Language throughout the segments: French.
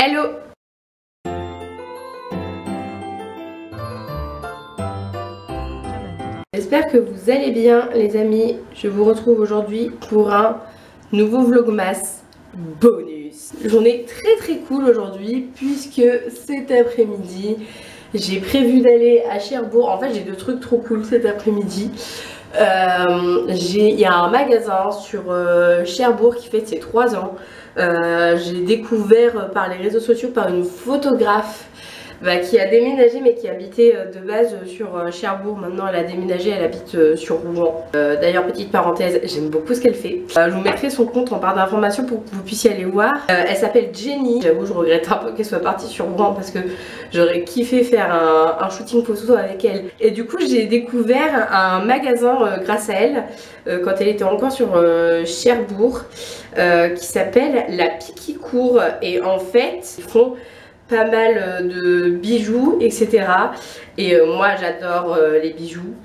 Hello! J'espère que vous allez bien les amis. Je vous retrouve aujourd'hui pour un nouveau vlogmas bonus. Journée très cool aujourd'hui puisque cet après-midi j'ai prévu d'aller à Cherbourg. En fait j'ai deux trucs trop cool cet après-midi. Il y a un magasin sur Cherbourg qui fête ses 3 ans. J'ai découvert par les réseaux sociaux par une photographe qui a déménagé mais qui habitait de base sur Cherbourg. Maintenant elle a déménagé, elle habite sur Rouen. D'ailleurs petite parenthèse, j'aime beaucoup ce qu'elle fait. Je vous mettrai son compte en barre d'informations pour que vous puissiez aller voir. Elle s'appelle Jenny. J'avoue je regrette un peu qu'elle soit partie sur Rouen parce que j'aurais kiffé faire un shooting photo avec elle. Et du coup j'ai découvert un magasin grâce à elle quand elle était encore sur Cherbourg qui s'appelle La Piquicourt. Et en fait ils font pas mal de bijoux etc. Et moi j'adore les bijoux.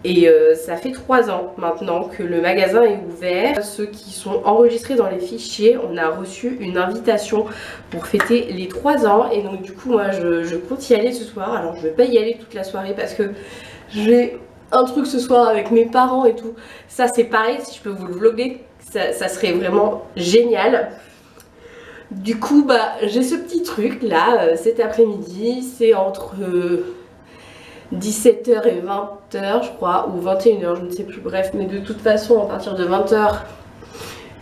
Et ça fait 3 ans maintenant que le magasin est ouvert. Ceux qui sont enregistrés dans les fichiers, on a reçu une invitation pour fêter les 3 ans. Et donc du coup moi je compte y aller ce soir. Alors je vais pas y aller toute la soirée parce que j'ai un truc ce soir avec mes parents et tout. Ça c'est pareil, si je peux vous le vlogger, ça serait vraiment génial. Du coup j'ai ce petit truc là cet après-midi. C'est entre 17h et 20h je crois, ou 21h, je ne sais plus, bref, mais de toute façon à partir de 20h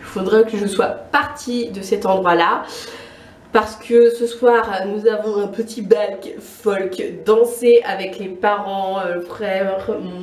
il faudrait que je sois partie de cet endroit là parce que ce soir nous avons un petit bal folk dansé avec les parents,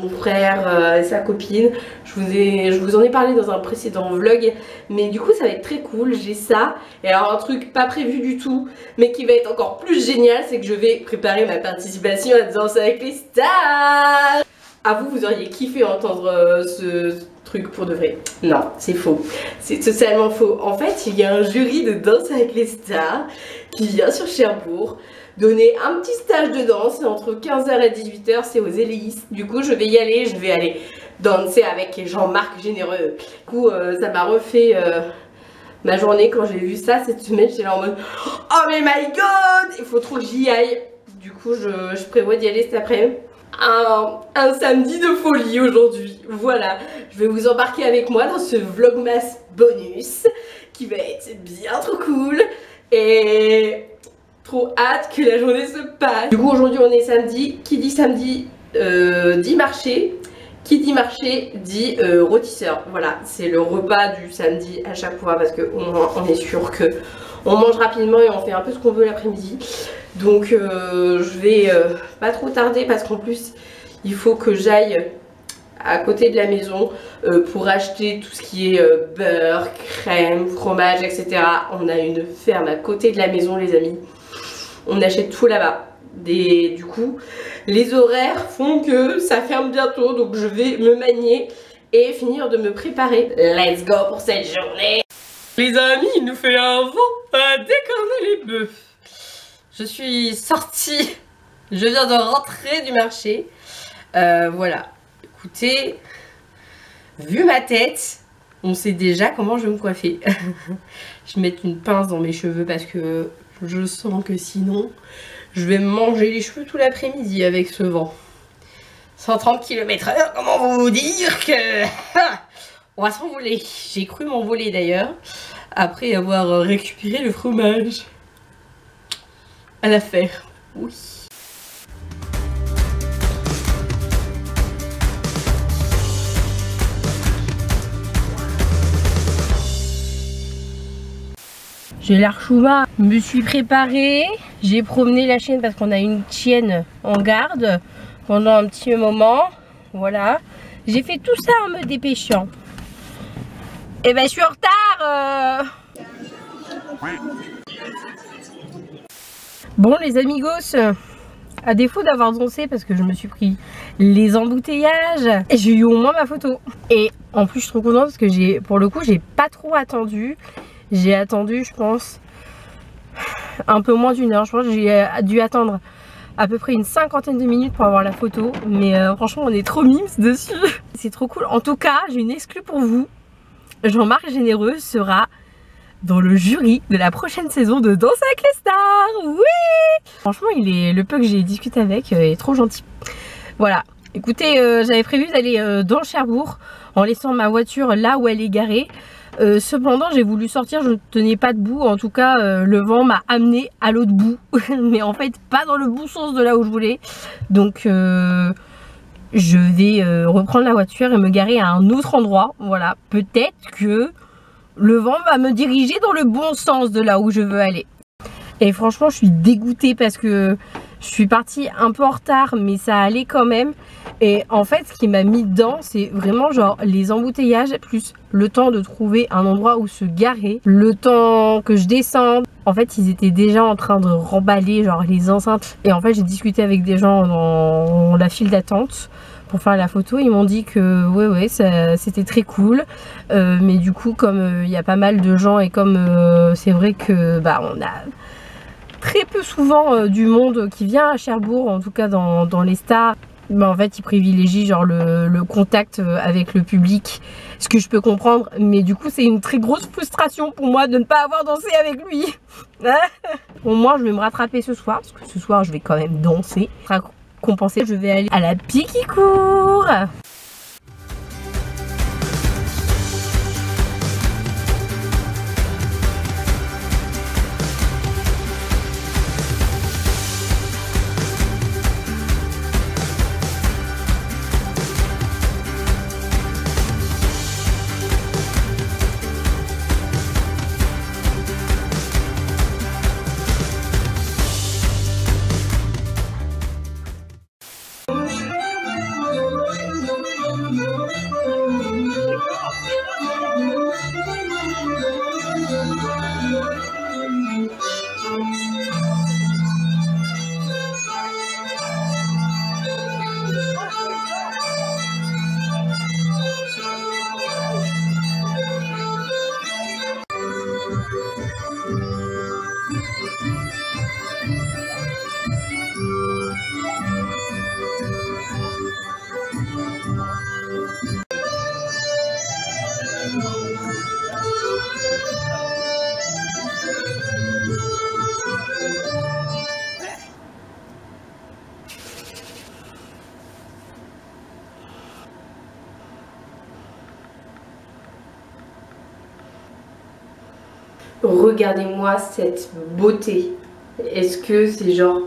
mon frère et sa copine. Je vous en ai parlé dans un précédent vlog, mais du coup ça va être très cool. J'ai ça, et alors un truc pas prévu du tout mais qui va être encore plus génial, c'est que je vais préparer ma participation à Danser avec les stars. À vous, vous auriez kiffé entendre ce truc pour de vrai. Non, c'est faux. C'est totalement faux. En fait, il y a un jury de Danse avec les stars qui vient sur Cherbourg donner un petit stage de danse entre 15h et 18h. C'est aux Éléis. Du coup, je vais y aller. Je vais aller danser avec Jean-Marc Généreux. Du coup, ça m'a refait ma journée quand j'ai vu ça cette semaine. J'étais là en mode oh mais my god, il faut trop que j'y aille. Du coup, je prévois d'y aller cet après-midi. Un samedi de folie aujourd'hui. Voilà, je vais vous embarquer avec moi dans ce vlogmas bonus qui va être bien trop cool et trop hâte que la journée se passe. Du coup aujourd'hui on est samedi. Qui dit samedi dit marché. Qui dit marché dit rôtisseur. Voilà, c'est le repas du samedi à chaque fois parce qu'on est sûr que on mange rapidement et on fait un peu ce qu'on veut l'après-midi. Donc je vais pas trop tarder parce qu'en plus il faut que j'aille à côté de la maison pour acheter tout ce qui est beurre, crème, fromage, etc. On a une ferme à côté de la maison les amis. On achète tout là-bas. Du coup les horaires font que ça ferme bientôt, donc je vais me manier et finir de me préparer. Let's go pour cette journée. Les amis, il nous fait un vent à décorner les bœufs. Je suis sortie, je viens de rentrer du marché. Voilà, écoutez, vu ma tête, on sait déjà comment je vais me coiffer. Je vais mettre une pince dans mes cheveux parce que je sens que sinon, je vais me manger les cheveux tout l'après-midi avec ce vent. 130 km/h, comment vous dire que... On va s'envoler. J'ai cru m'envoler d'ailleurs, après avoir récupéré le fromage. À l'affaire, oui. J'ai l'air chouva. Je me suis préparée. J'ai promené la chienne parce qu'on a une chienne en garde pendant un petit moment. Voilà. J'ai fait tout ça en me dépêchant. Et ben je suis en retard. Bon les amigos, à défaut d'avoir dansé parce que je me suis pris les embouteillages, j'ai eu au moins ma photo. Et en plus je suis trop contente parce que pour le coup j'ai pas trop attendu. J'ai attendu je pense un peu moins d'1 heure. Je pense que j'ai dû attendre à peu près une 50aine de minutes pour avoir la photo. Mais franchement on est trop mimes dessus. C'est trop cool. En tout cas j'ai une exclue pour vous. Jean-Marc Généreux sera dans le jury de la prochaine saison de Danse avec les stars. oui. Franchement, le peu que j'ai discuté avec est trop gentil. Voilà. Écoutez, j'avais prévu d'aller dans Cherbourg en laissant ma voiture là où elle est garée. Cependant, j'ai voulu sortir, je ne tenais pas debout. En tout cas, le vent m'a amené à l'autre bout. Mais en fait, pas dans le bon sens de là où je voulais. Donc, je vais reprendre la voiture et me garer à un autre endroit. Voilà. Peut-être que le vent va me diriger dans le bon sens de là où je veux aller. Et franchement, je suis dégoûtée parce que je suis partie un peu en retard, mais ça allait quand même. Et en fait, ce qui m'a mis dedans, c'est vraiment genre les embouteillages, plus le temps de trouver un endroit où se garer, le temps que je descende. En fait, ils étaient déjà en train de remballer genre les enceintes. Et en fait, j'ai discuté avec des gens dans la file d'attente pour faire la photo. Ils m'ont dit que ouais c'était très cool, mais du coup comme il y a pas mal de gens et comme c'est vrai que bah on a très peu souvent du monde qui vient à Cherbourg, en tout cas dans les stars, bah en fait ils privilégient genre le contact avec le public, ce que je peux comprendre, mais du coup c'est une très grosse frustration pour moi de ne pas avoir dansé avec lui. Bon, moi je vais me rattraper ce soir, parce que ce soir je vais quand même danser. Pour compenser, je vais aller à la Piquicourt. Regardez-moi cette beauté. Est-ce que c'est genre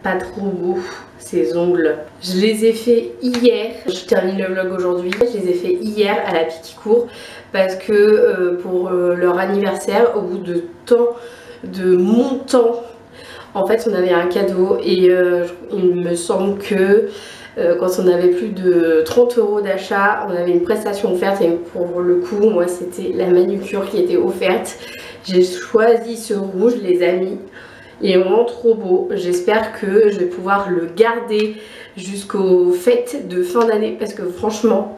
pas trop beau ces ongles? Je les ai fait hier. Je termine le vlog aujourd'hui. Je les ai fait hier à la Piquicourt parce que pour leur anniversaire, au bout de mon temps, en fait on avait un cadeau et il me semble que quand on avait plus de 30 € d'achat, on avait une prestation offerte et pour le coup moi c'était la manucure qui était offerte. J'ai choisi ce rouge les amis, il est vraiment trop beau. J'espère que je vais pouvoir le garder jusqu'aux fêtes de fin d'année parce que franchement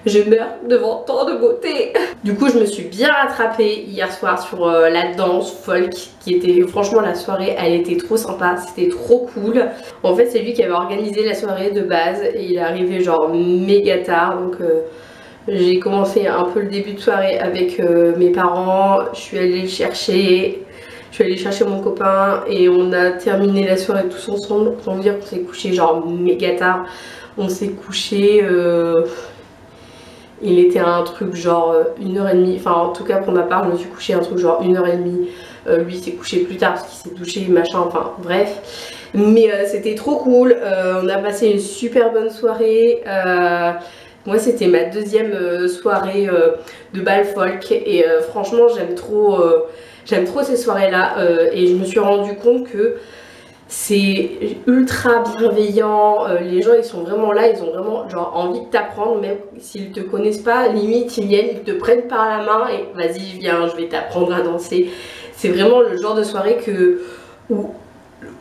je meurs devant tant de beauté. Du coup je me suis bien rattrapée hier soir sur la danse folk qui était, franchement la soirée elle était trop sympa, c'était trop cool. En fait c'est lui qui avait organisé la soirée de base et il est arrivé genre méga tard, donc j'ai commencé un peu le début de soirée avec mes parents, je suis allée chercher mon copain et on a terminé la soirée tous ensemble. Autant dire qu'on s'est couché genre méga tard, on s'est couché... il était un truc genre 1h30, enfin en tout cas pour ma part je me suis couché un truc genre 1h30, lui s'est couché plus tard parce qu'il s'est douché machin, enfin bref. Mais c'était trop cool, on a passé une super bonne soirée, moi c'était ma deuxième soirée de bal folk et franchement j'aime trop ces soirées là et je me suis rendu compte que c'est ultra bienveillant, les gens ils sont vraiment là, ils ont vraiment genre envie de t'apprendre, même s'ils te connaissent pas, limite ils viennent, ils te prennent par la main et vas-y viens je vais t'apprendre à danser. C'est vraiment le genre de soirée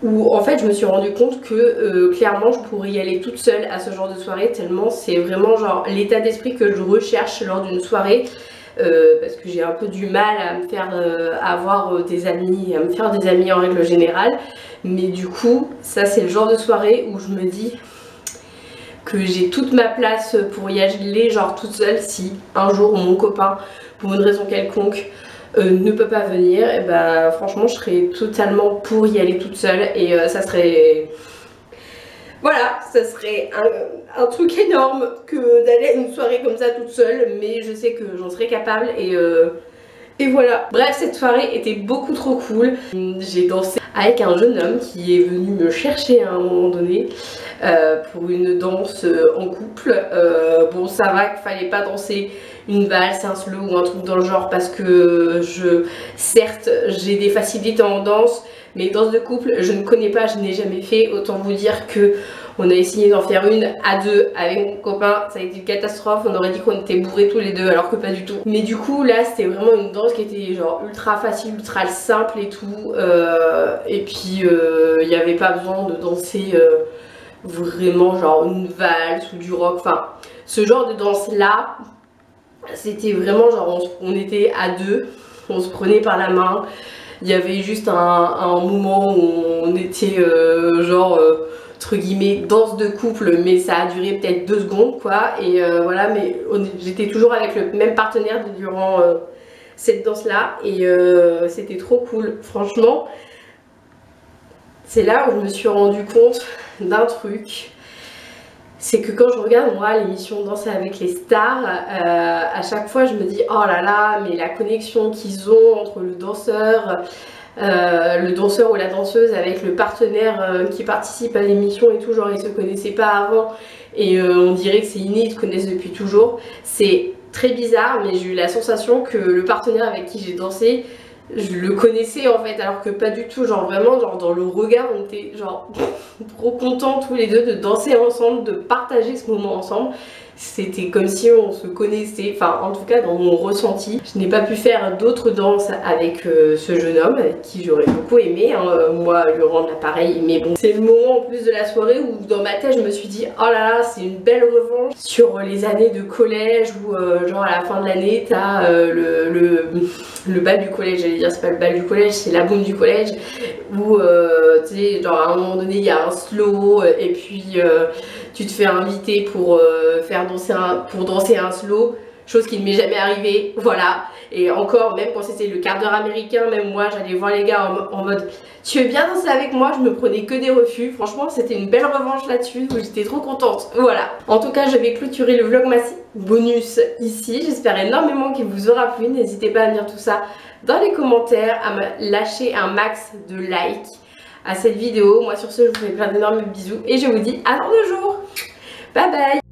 où en fait je me suis rendu compte que clairement je pourrais y aller toute seule à ce genre de soirée tellement c'est vraiment genre l'état d'esprit que je recherche lors d'une soirée. Parce que j'ai un peu du mal à me faire avoir des amis, à me faire des amis en règle générale, mais du coup ça c'est le genre de soirée où je me dis que j'ai toute ma place pour y aller genre toute seule si un jour mon copain pour une raison quelconque ne peut pas venir, et bah franchement je serais totalement pour y aller toute seule et ça serait... Voilà, ça serait un truc énorme que d'aller à une soirée comme ça toute seule, mais je sais que j'en serais capable et voilà. Bref, cette soirée était beaucoup trop cool. J'ai dansé avec un jeune homme qui est venu me chercher à un moment donné pour une danse en couple. Bon, ça va qu'il fallait pas danser une valse, un slow ou un truc dans le genre parce que certes, j'ai des facilités en danse, mais danse de couple, je ne connais pas, je n'ai jamais fait. Autant vous dire que on a essayé d'en faire une à deux avec mon copain, ça a été une catastrophe. On aurait dit qu'on était bourrés tous les deux alors que pas du tout. Mais du coup là c'était vraiment une danse qui était genre ultra facile, ultra simple et tout. Et puis il n'y avait pas besoin de danser vraiment genre une valse ou du rock. Enfin ce genre de danse là, c'était vraiment genre on était à deux, on se prenait par la main. Il y avait juste un moment où on était entre guillemets danse de couple, mais ça a duré peut-être 2 secondes quoi. Et voilà, mais j'étais toujours avec le même partenaire durant cette danse là et c'était trop cool. Franchement, c'est là où je me suis rendu compte d'un truc. C'est que quand je regarde moi l'émission Danser avec les stars, à chaque fois je me dis oh là là, mais la connexion qu'ils ont entre le danseur ou la danseuse avec le partenaire qui participe à l'émission et tout, genre ils se connaissaient pas avant et on dirait que c'est inné, ils se connaissent depuis toujours. C'est très bizarre, mais j'ai eu la sensation que le partenaire avec qui j'ai dansé, je le connaissais en fait, alors que pas du tout. Genre vraiment, genre dans le regard on était genre trop contents tous les deux de danser ensemble, de partager ce moment ensemble. C'était comme si on se connaissait, enfin en tout cas dans mon ressenti. Je n'ai pas pu faire d'autres danses avec ce jeune homme avec qui j'aurais beaucoup aimé moi lui rendre l'appareil, mais bon, c'est le moment en plus de la soirée où dans ma tête je me suis dit oh là là, c'est une belle revanche sur les années de collège où genre à la fin de l'année t'as le bal du collège, j'allais dire c'est pas le bal du collège, c'est la boum du collège où tu sais genre à un moment donné il y a un slow et puis tu te fais inviter pour danser un slow, chose qui ne m'est jamais arrivée, voilà. Et encore, même quand c'était le quart d'heure américain, même moi j'allais voir les gars en mode tu veux bien danser avec moi, je me prenais que des refus. Franchement c'était une belle revanche là-dessus, j'étais trop contente, voilà. En tout cas je vais clôturer le vlogmas bonus ici, j'espère énormément qu'il vous aura plu. N'hésitez pas à me dire tout ça dans les commentaires, à me lâcher un max de likes à cette vidéo. Moi sur ce je vous fais plein d'énormes bisous et je vous dis à dans 2 jours. Bye bye.